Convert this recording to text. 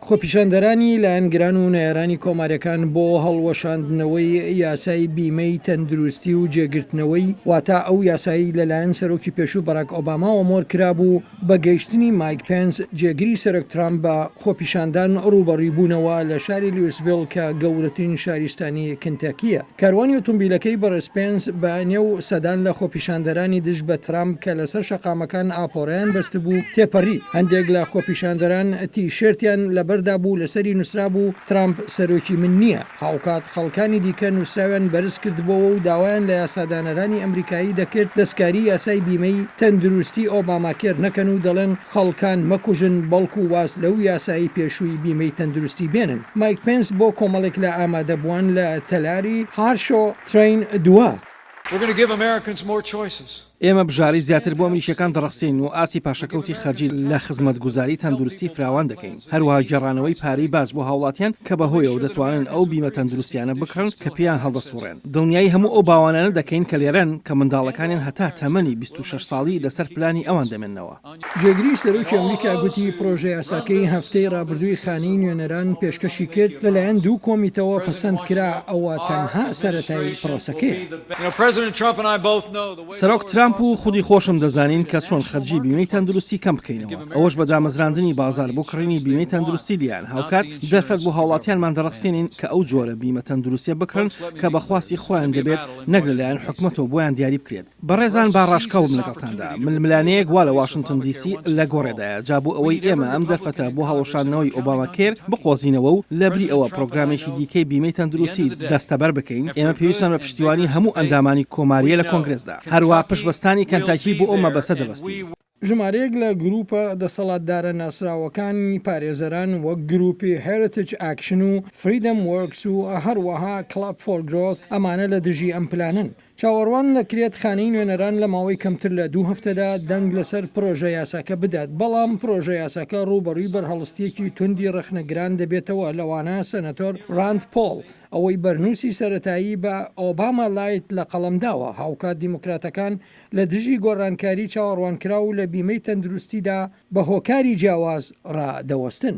خۆپیشاندەرانی لایەنگران و نایێرانی کۆماریەکان بۆ هەڵوەشاندنەوەی یاسای بیمەی تەندروستی و جێگرتنەوەی واتە ئەو یاسایی لەلایەن سەرۆکی پێشوو باراک ئۆباما ئۆمۆر کرابوو بە گەیشتنی مایک پێنس جێگیری سەرۆک ترامپ بە خۆپیشاندان ڕوبەڕوویبوونەوە لە شاری لویسڤیل کە گەورەترین شاریستانی کنتاکیە. کاروانی ئۆتۆمبیلەکەی بەڕێز پێنس بە نێو سەدان لە خۆپیشاندەرانی دژ بە ترامپ کە لەسەر شەقامەکان ئاپۆڕیان بەست بوو تێپەڕی. هەندێک لە خۆپیشاندەران تیشێرتیان لەبەردا بوو لەسەری نووسرا بوو ترامپ سەرۆکی من نییە. هاوکات خەڵکانی دیکە نووسراویان بەرز کردبەوە و داوایان لە یاسادانەرانی ئەمریکایی دەکرد دەستکاری یاسای بیمەی تەندروستی ئۆباماکێر نەکەن و دەڵێن خەڵکان مەکوژن بەڵکو واز لەو یاسایی پێشووی بیمەی تەندروستی بێنن. مایک پێنس بۆ کۆمەڵێک لە ئامادەبووان لە تەلاری هارشۆ ترین دووە. ئێمە بژاری زیاتر بۆ ئەمریکیەکان دەڕەخسین و ئاسی پاشەکەوتی خەرجی لە خزمەتگوزاری تەندروستی فراوان دەکەین. هەروەها گێڕانەوەی پارەی باج بۆ هاوڵاتیان کە بەهۆیەوە دەتوانن ئەو بیمە تەندروستیانە بکڕن کە پێیان هەڵدەسوڕێن. دڵنیایی هەموو ئەو باوانانە دەکەین کە لێرەن کە منداڵەکانیان هەتا تەمەنی 26 ساڵی لەسەر پلانی ئەوان دەمێننەوە. جێگیری سەرۆکی ئەمریکا گوتی پرۆژە یاساکەی هەفتەی ڕابردووی خانەی نوێنەران پێشکەشی کرد لەلایەن دوو کۆمیتەوە پەسەند کرا ئەوە تەنها سەرەتای پرۆسەکەیە. سەرۆک ترامپ و خودی خۆشم دەزانین کە چۆن خەرجی بیمەی تەندروستی کەم بکەینەوە. ئەوەش بە دامەزراندنی بازار بۆ کڕینی بیمەی تەندروستی لیان هاوکات دەرفەت بۆ هاوڵاتیانمان دەڕەخسێنین کە ئەو جۆرە بیمە تەندروستیە بکڕن کە بەخواستی خۆیان دەبێت نەک لەلایەن حکومەتەوە بۆیان دیاری بکرێت. بەڕێزان باڕاشکەوم لەگەڵتاندا ململانەیەک وا لە واشنگتن دیسی لە گۆڕێدایە جابوو ئەوەی ئێمە ئەم دەرفەتە بۆ هەڵەشاندنەوەی ئۆباماکێر بقۆزینەوە و لەبری ئەوە پرۆگرامێکی دیکەی بیمەی تەندروستی دەستەبەر بکەین. ئێمە پێویستمان بە پشتیوانی هەموو ئەندامانی کۆماریە لە کۆنگرێسدا. هەروە پشتبەستانی کەنتاکی بۆ ئەمە بەسە دەبەستی. ژمارەیەک لە گروپە دەسەڵاتدارە ناسراوەکانی پارێزەران وەک گروپی هێریتیج ئاکشن و فریدەم وەرکس و هەروەها کلاب فۆر گرۆث ئەمانە لە دژی ئەم پلانن. چاوەڕوان لەکرێت خانەی نوێنەران لە ماوەی کەمتر لە 2 هەفتەدا دەنگ لەسەر پرۆژە یاساکە بدات. بەڵام پرۆژە یاساکە ڕوبەڕووی بەرهەڵستیەکی توندی ڕەخنەگران دەبێتەوە لەوانە سەنەتۆر ڕاند پۆڵ ئەوەی بەرنووسی سەرەتایی بە ئۆباما لایت لە قەڵەمداوە. هاوکات دیموکراتەکان لە دژی گۆڕانکاری چاوەڕوانکرا و لە بیمەی تەندروستیدا بە هۆکاری جیاواز ڕادەوەستن.